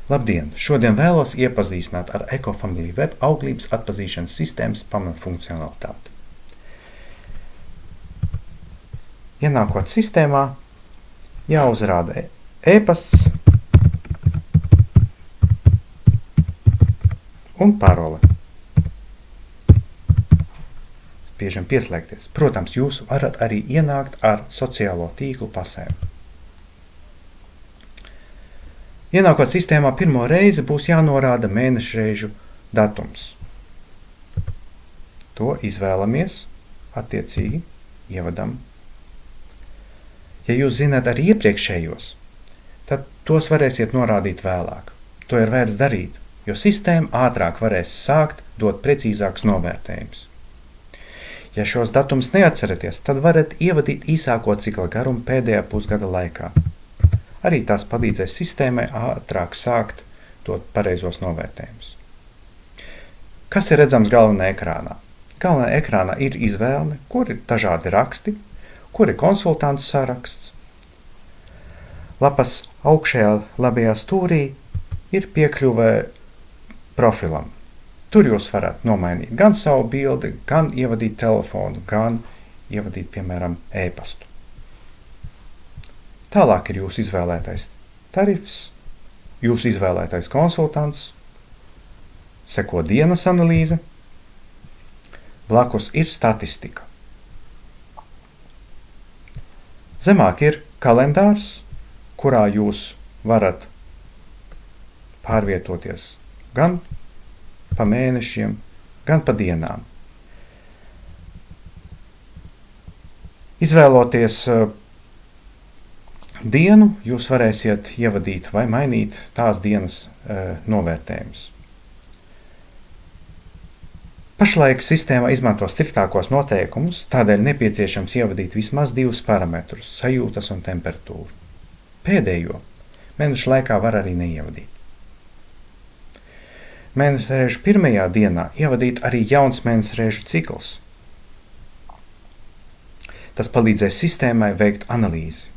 Labdien! Šodien vēlos iepazīstināt ar EcoFamily Web auglības atpazīšanas sistēmas pamatfunkcionalitāti. Ienākot sistēmā, jāuzrāda e-pasts un parole. Spiežam pieslēgties. Protams, jūs varat arī ienākt ar sociālo tīklu pasēm. Ienākot sistēmā pirmo reizi būs jānorāda mēnešreižu datums. To izvēlamies, attiecīgi ievadam. Ja jūs zināt arī iepriekšējos, tad tos varēsiet norādīt vēlāk. To ir vērts darīt, jo sistēma ātrāk varēs sākt dot precīzākus novērtējumus. Ja šos datumus neatceraties, tad varat ievadīt īsāko cikla garumu pēdējā pusgada laikā. Arī tās palīdzēs sistēmai ātrāk sākt dot pareizos novērtējumus. Kas ir redzams galvenajā ekrānā? Galvenajā ekrānā ir izvēle, kur ir dažādi raksti, kur ir konsultantu saraksts. Lapas augšējā labajā stūrī ir piekļuve profilam. Tur jūs varat nomainīt gan savu bildi, gan ievadīt telefonu, gan ievadīt, piemēram, e-pastu. Tālāk ir jūsu izvēlētais tarifs, jūsu izvēlētais konsultants, seko dienas analīze, blakus ir statistika. Zemāk ir kalendārs, kurā jūs varat pārvietoties gan pa mēnešiem, gan pa dienām. Izvēloties dienu, jūs varēsiet ievadīt vai mainīt tās dienas novērtējumus. Pašlaik sistēma izmanto striktākos noteikumus, tādēļ nepieciešams ievadīt vismaz 2 parametrus – sajūtas un temperatūru. Pēdējo mēnešu laikā var arī neievadīt. Mēnešreižu pirmajā dienā ievadīt arī jauns mēnešreižu cikls. Tas palīdzēs sistēmai veikt analīzi.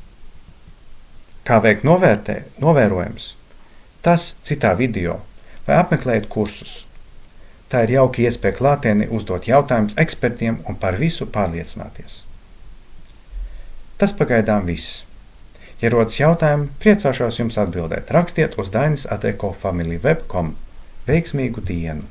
Kā veikt novērojums? Tas citā video vai apmeklēt kursus. Tā ir jauka iespēja klātienē uzdot jautājumus ekspertiem un par visu pārliecināties. Tas pagaidām viss. Ja rodas jautājumi, priecāšos jums atbildēt. Rakstiet uz dainis@ecofamilyweb.com. Veiksmīgu dienu!